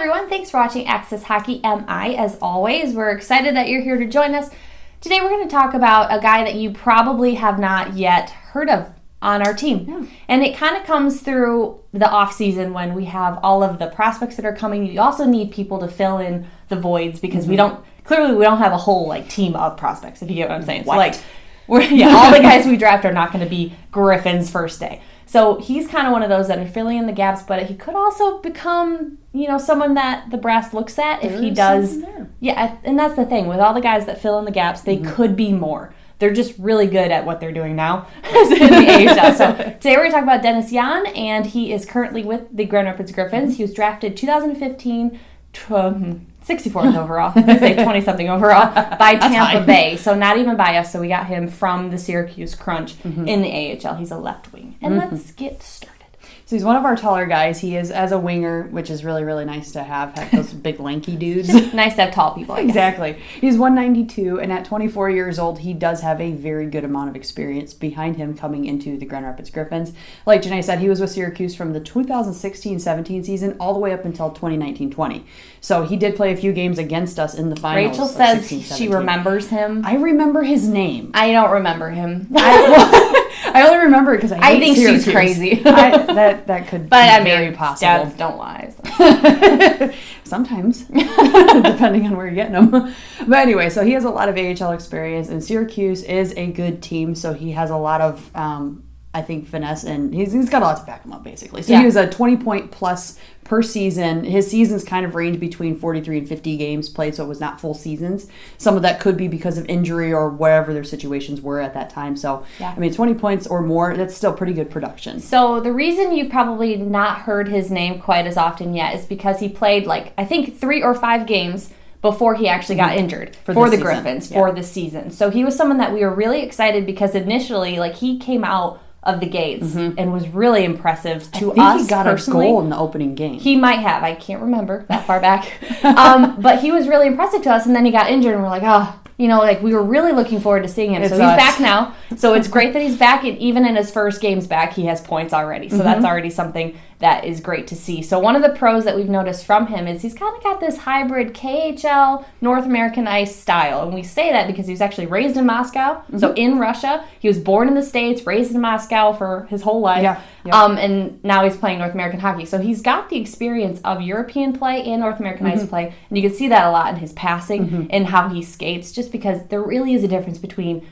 everyone. Thanks for watching Access Hockey MI. As always, we're excited that you're here to join us. Today we're going to talk about a guy that you probably have not yet heard of on our team. Yeah. And it kind of comes through the off season when we have all of the prospects that are coming. You also need people to fill in the voids because we don't have a whole team of prospects, if you get what I'm saying. What? So all the guys we draft are not going to be Griffins first day. So he's kind of one of those that are filling in the gaps, but he could also become, someone that the brass looks at if he does. Yeah, and that's the thing. With all the guys that fill in the gaps, they could be more. They're just really good at what they're doing now in the AHL. So today we're going to talk about Denis Jan, and he is currently with the Grand Rapids Griffins. He was drafted 2015, 64th overall. I say 20-something overall by Tampa Bay. So not even by us. So we got him from the Syracuse Crunch in the AHL. He's a left wing. And let's get started. So he's one of our taller guys. He is as a winger, which is really, really nice to have those big lanky dudes. Just nice to have tall people, I guess. Exactly. He's 192, and at 24 years old, he does have a very good amount of experience behind him coming into the Grand Rapids Griffins. Like Janae said, he was with Syracuse from the 2016-17 season all the way up until 2019-20. So he did play a few games against us in the finals. Rachel says she remembers him. I remember his name. I don't remember him. I only remember it because I think Syracuse. She's crazy. That could be very possible. Dads don't lie. So. Sometimes, depending on where you're getting them. But anyway, so he has a lot of AHL experience, and Syracuse is a good team, so he has a lot of, I think, finesse, and he's got a lot to back him up, basically. So he was a 20-point plus per season. His seasons kind of range between 43 and 50 games played, so it was not full seasons. Some of that could be because of injury or whatever their situations were at that time. So, 20 points or more, that's still pretty good production. So the reason you've probably not heard his name quite as often yet is because he played, I think 3 or 5 games before he actually got injured for the Griffins for the season. So he was someone that we were really excited because initially, he came out of the gates and was really impressive to us. I think he got personally. A goal in the opening game. He might have. I can't remember that far back. But he was really impressive to us, and then he got injured, and we're like, we were really looking forward to seeing him. So he's back now. So it's great that he's back, and even in his first games back, he has points already. So that's already something that is great to see. So one of the pros that we've noticed from him is he's kind of got this hybrid KHL North American ice style. And we say that because he was actually raised in Moscow. So in Russia, he was born in the States, raised in Moscow for his whole life. And now he's playing North American hockey. So he's got the experience of European play and North American ice play. And you can see that a lot in his passing and how he skates, just because there really is a difference between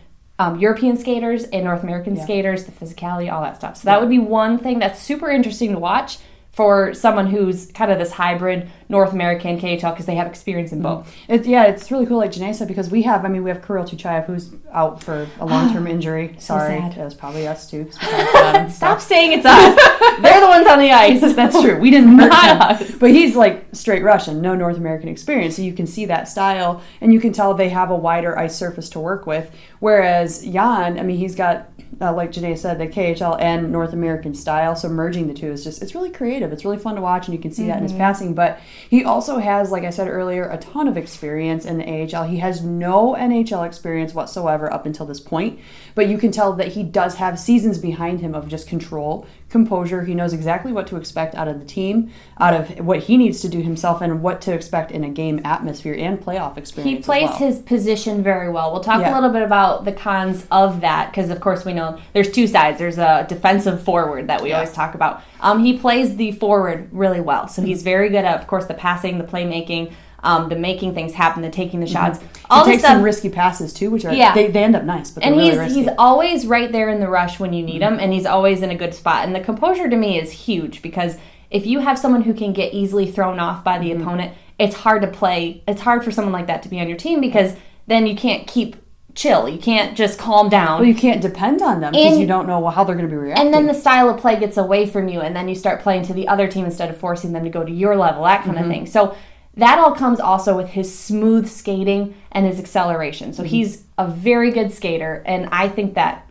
European skaters and North American skaters, the physicality, all that stuff. So that would be one thing that's super interesting to watch for someone who's kind of this hybrid North American KHL because they have experience in both. It's really cool, like Janae said, because we have Kirill Tyutyayev who's out for a long-term injury. Sorry, sad. That was probably us too. Stop saying it's us. They're the ones on the ice. That's true. We didn't hurt him. Us. But he's straight Russian, no North American experience. So you can see that style, and you can tell they have a wider ice surface to work with. Whereas Jan, he's got, like Janae said, the KHL and North American style. So merging the two is it's really creative. It's really fun to watch, and you can see that in his passing. But he also has, like I said earlier, a ton of experience in the AHL. He has no NHL experience whatsoever up until this point. But you can tell that he does have seasons behind him of just control, composure. He knows exactly what to expect out of the team, out of what he needs to do himself, and what to expect in a game atmosphere and playoff experience. He plays his position very well. We'll talk a little bit about the cons of that because, of course, we know there's two sides. There's a defensive forward that we always talk about. He plays the forward really well. So he's very good at, of course, the passing, the playmaking, the making things happen, the taking the shots. He takes some risky passes too, which are they end up nice, but they're really risky. He's always right there in the rush when you need him, and he's always in a good spot. And the composure to me is huge because if you have someone who can get easily thrown off by the opponent, it's hard to play. It's hard for someone like that to be on your team because then you can't keep chill. You can't just calm down. Well, you can't depend on them because you don't know how they're going to be reacting. And then the style of play gets away from you, and then you start playing to the other team instead of forcing them to go to your level, that kind of thing. So that all comes also with his smooth skating and his acceleration. So he's a very good skater, and I think that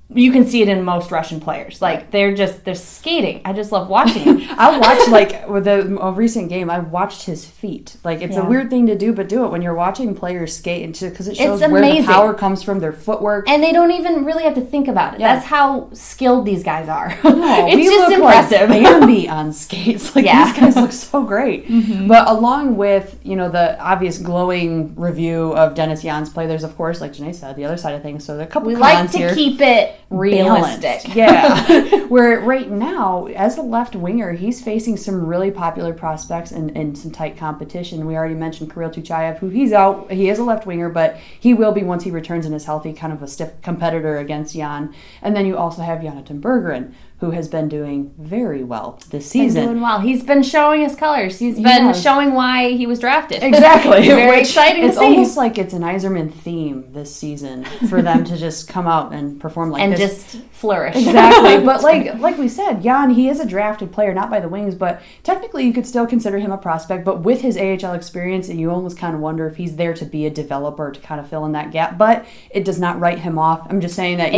you can see it in most Russian players. Like, they're skating. I just love watching it. I watched, like, with a recent game, I watched his feet. Like, it's a weird thing to do, but do it when you're watching players skate, because it shows where the power comes from, their footwork. And they don't even really have to think about it. Yeah. That's how skilled these guys are. No, it's just impressive. Like Bambi on skates. Like, these guys look so great. Mm-hmm. But along with, the obvious glowing review of Denis Jan's play, there's, of course, like Janae said, the other side of things. So there are a couple cons here. We like to keep it realistic. Yeah. Where right now, as a left winger, he's facing some really popular prospects and some tight competition. We already mentioned Kirill Tyutyayev, who he's out. He is a left winger, but he will be, once he returns and is healthy, kind of a stiff competitor against Jan. And then you also have Jonatan Berggren, who has been doing very well this season. Doing well. He's been showing his colors. He's been showing why he was drafted. Exactly. Very exciting to see. It's almost like it's an Yzerman theme this season for them to just come out and perform like this. And just flourish. Exactly. But like we said, Jan, he is a drafted player, not by the Wings, but technically you could still consider him a prospect. But with his AHL experience, you almost kind of wonder if he's there to be a developer to kind of fill in that gap. But it does not write him off. I'm just saying that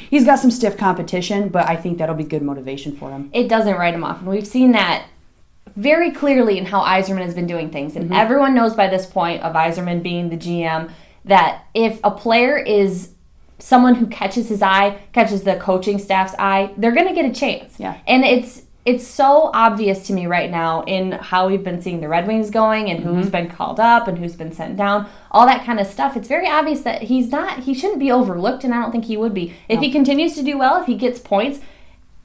he's got some stiff competition, but I think that'll be good motivation for him. It doesn't write him off. And we've seen that very clearly in how Yzerman has been doing things. And everyone knows by this point of Yzerman being the GM that if a player is someone who catches his eye, catches the coaching staff's eye, they're going to get a chance. Yeah. And it's so obvious to me right now in how we've been seeing the Red Wings going and who's been called up and who's been sent down, all that kind of stuff. It's very obvious that he shouldn't be overlooked, and I don't think he would be. If he continues to do well, if he gets points,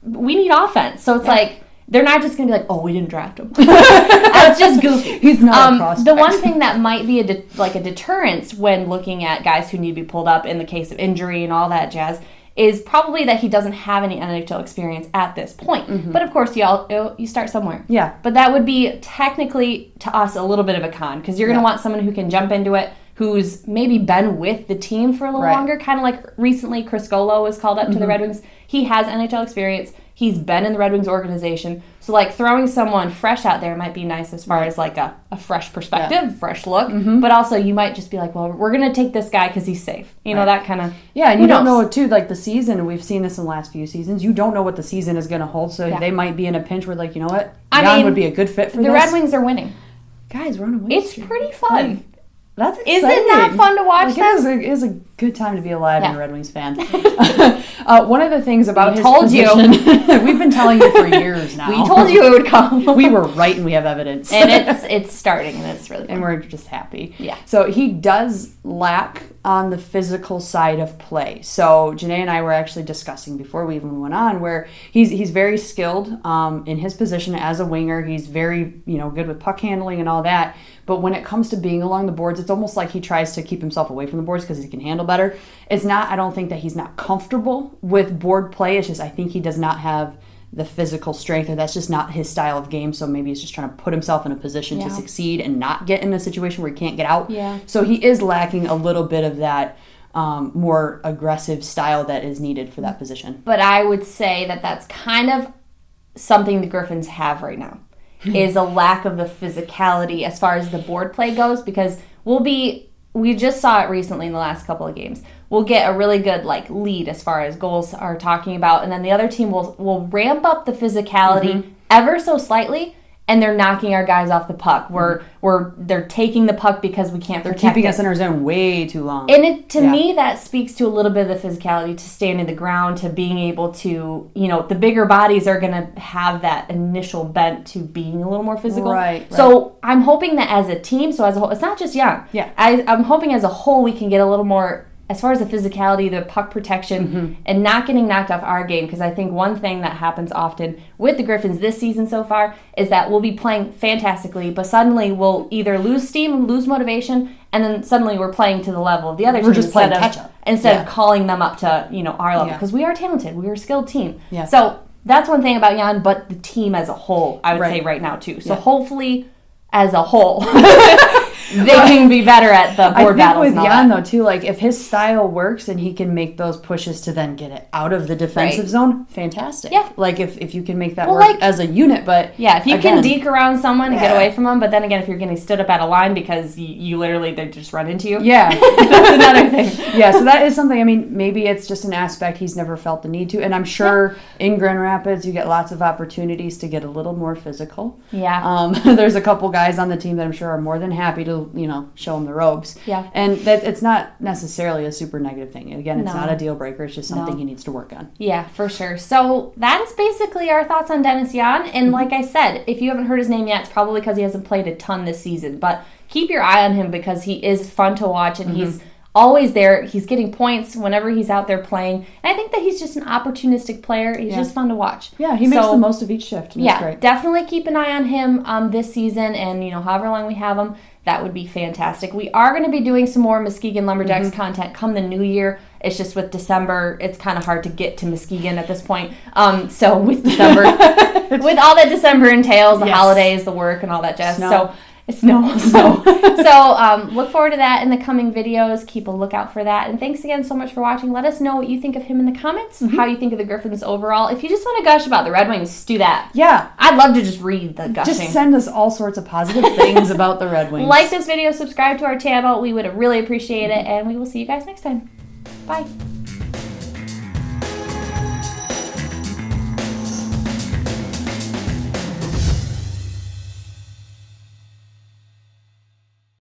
we need offense. So it's like, they're not just going to be like, oh, we didn't draft him. That's just goofy. He's not a prospect. The one thing that might be a deterrence when looking at guys who need to be pulled up in the case of injury and all that jazz is probably that he doesn't have any NHL experience at this point. Mm-hmm. But of course, you start somewhere. Yeah. But that would be technically, to us, a little bit of a con, because you're going to want someone who can jump into it, who's maybe been with the team for a little longer, kind of like recently Chris Golo was called up to the Red Wings. He has NHL experience. He's been in the Red Wings organization. So, like, throwing someone fresh out there might be nice as far as, like, a fresh perspective, fresh look. Mm-hmm. But also, you might just be like, well, we're going to take this guy because he's safe. You know, that kind of... Yeah, and you don't know, too, like, the season, we've seen this in the last few seasons, you don't know what the season is going to hold, so they might be in a pinch where, like, you know what? Jan would be a good fit for this. The Red Wings are winning. Guys, we're on a winning streak. It's pretty fun. That's exciting. Is it not fun to watch that? It is a good time to be alive and a Red Wings fan. One of the things about his position... We've been telling you for years now. We told you it would come. We were right and we have evidence. And it's starting and it's really fun. And we're just happy. Yeah. So he does lack on the physical side of play. So Janae and I were actually discussing before we even went on where he's very skilled in his position as a winger. He's very, good with puck handling and all that. But when it comes to being along the boards, it's almost like he tries to keep himself away from the boards because he can handle better. It's not, I don't think that he's not comfortable with board play. It's just I think he does not have the physical strength, or that's just not his style of game. So maybe he's just trying to put himself in a position to succeed and not get in a situation where he can't get out. Yeah. So he is lacking a little bit of that more aggressive style that is needed for that position. But I would say that that's kind of something the Griffins have right now. Is a lack of the physicality as far as the board play goes, because we just saw it recently in the last couple of games. We'll get a really good lead as far as goals are talking about, and then the other team will ramp up the physicality ever so slightly, and they're knocking our guys off the puck. They're taking the puck because we can't protect it. They're keeping us in our zone way too long. And to me, that speaks to a little bit of the physicality, to standing the ground, to being able to, the bigger bodies are going to have that initial bent to being a little more physical. Right. So I'm hoping that as a team, so as a whole, it's not just Young. Yeah. I'm hoping as a whole we can get a little more, as far as the physicality, the puck protection, and not getting knocked off our game, because I think one thing that happens often with the Griffins this season so far is that we'll be playing fantastically, but suddenly we'll either lose steam, lose motivation, and then suddenly we're playing to the level of the other team. We're just playing catch-up. Instead of calling them up to our level, because we are talented. We are a skilled team. Yeah. So that's one thing about Jan, but the team as a whole, I would say right now too. So hopefully, as a whole... they can be better at the board battles. I think with Jan, though, too, like, if his style works and he can make those pushes to then get it out of the defensive zone, fantastic. Yeah. Like, if you can make that work as a unit, but... Yeah, if you can deke around someone and get away from them, but then again, if you're getting stood up at a line because you literally, they just run into you. Yeah. That's another thing. Yeah, so that is something, I mean, maybe it's just an aspect he's never felt the need to, and I'm sure in Grand Rapids you get lots of opportunities to get a little more physical. Yeah. There's a couple guys on the team that I'm sure are more than happy to, show him the ropes. Yeah. And that it's not necessarily a super negative thing. Again, it's not a deal breaker. It's just something he needs to work on. Yeah, for sure. So that is basically our thoughts on Dennis Jan. And like I said, if you haven't heard his name yet, it's probably because he hasn't played a ton this season. But keep your eye on him because he is fun to watch and he's always there. He's getting points whenever he's out there playing. And I think that he's just an opportunistic player. He's just fun to watch. Yeah, he makes the most of each shift. And yeah, great. Definitely keep an eye on him this season and, however long we have him. That would be fantastic. We are going to be doing some more Muskegon Lumberjacks content come the new year. It's just with December, it's kind of hard to get to Muskegon at this point. So with December, with all that December entails, the holidays, the work, and all that jazz. So it's snow. So look forward to that in the coming videos. Keep a lookout for that. And thanks again so much for watching. Let us know what you think of him in the comments, how you think of the Griffins overall. If you just want to gush about the Red Wings, just do that. Yeah. I'd love to just read the gushing. Just send us all sorts of positive things about the Red Wings. Like this video, subscribe to our channel. We would really appreciate it. And we will see you guys next time. Bye.